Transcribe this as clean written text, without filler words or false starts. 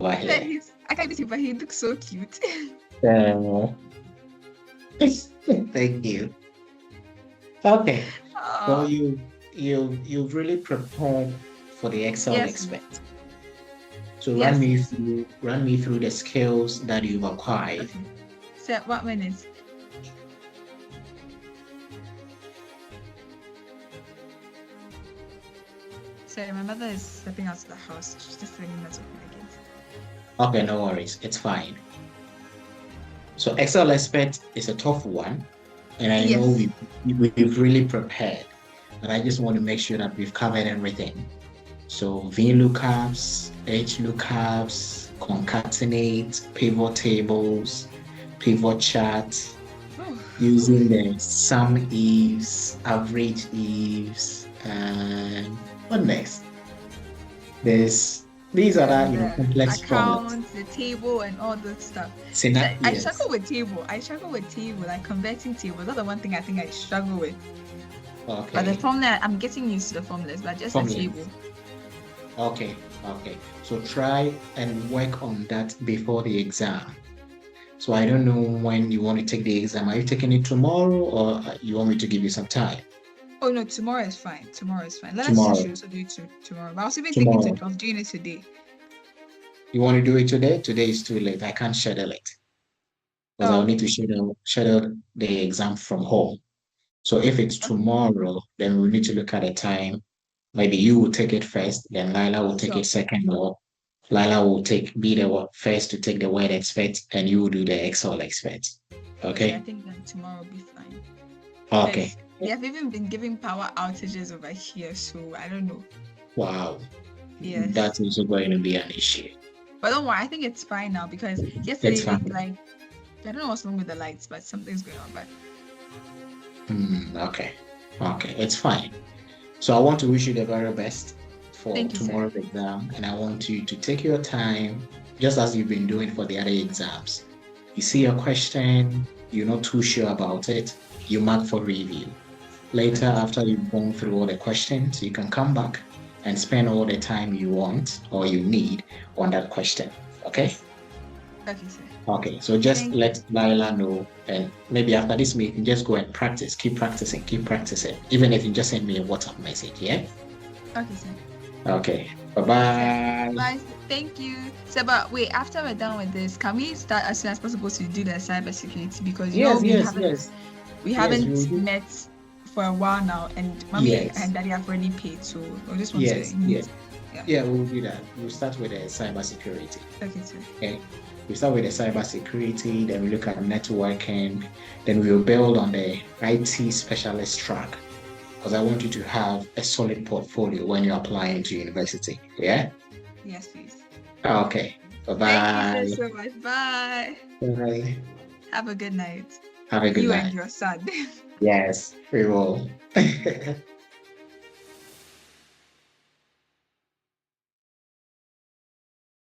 ahead. I can't see, but he looks so cute. Uh, Thank you. Okay. So Oh, you've really prepared for the Excel yes, expert. So yes. run me through the skills that you've acquired. Okay. So what minutes? Sorry, my mother is stepping out of the house. She's just telling me not to open the gate. Okay, no worries. It's fine. So Excel expert is a tough one, and I know Yes. we've really prepared, but I just want to make sure that we've covered everything. So VLOOKUPs, HLOOKUPs, concatenate, pivot tables, pivot charts, Oh. using the sum ifs, average ifs, and what next? These are And the complex formulas. accounts, the table, and all that stuff. I Yes. struggle with table. Like converting tables. That's the one thing I think I struggle with. But the Okay. formula, I'm getting used to the formulas, but just a table. Formulas. Okay. Okay. So try and work on that before the exam. So I don't know when you want to take the exam. Are you taking it tomorrow, or you want me to give you some time? Oh no, tomorrow is fine. Tomorrow is fine. Let us Tomorrow. should also do it tomorrow. But I was even thinking Tomorrow. of doing it today. You want to do it today? Today is too late. I can't schedule it because Oh, I'll need okay. to schedule the exam from home. So if it's Okay. tomorrow, then we need to look at a time. Maybe you will take it first, then Lila will take Sure. it second, or Lila will be the first to take the word expert, and you will do the Excel expert. Okay, I Okay? think then tomorrow will be fine. Okay. Because they have even been giving power outages over here, so I don't know. Wow. Yes. That's also going to be an issue. But don't worry, I think it's fine now because It's yesterday, fine. like, I don't know what's wrong with the lights, but something's going on. But Okay. Okay. It's fine. So I want to wish you the very best for thank you, sir. tomorrow's exam, and I want you to take your time, just as you've been doing for the other exams. You see a question, you're not too sure about it, you mark for review. Later, after you've gone through all the questions, you can come back and spend all the time you want or you need on that question. Okay? Okay, sir. Okay, so just Thank let Laila know, and maybe after this meeting, just go and practice. Keep practicing, even if you just send me a WhatsApp message, yeah? Okay, sir. Okay, Sir. bye-bye. Bye. Thank you. So, but wait, after we're done with this, can we start as soon as possible to do the cybersecurity? Because you know Yes, we yes, haven't yes. we Yes, we will haven't do. met for a while now, and mommy Yes, and daddy have already paid, so I just want to yes, meet. yes. Yeah. Yeah, we'll do that. We'll start with the cybersecurity. Okay, sir. Okay. We start with the cybersecurity, then we look at networking, then we will build on the IT specialist track. Because I want you to have a solid portfolio when you're applying to university. Yeah? Yes, please. Okay. Thank you Bye-bye. so much. Bye. Bye. Have a good night. Have a good You and night. your son. Yes, we will.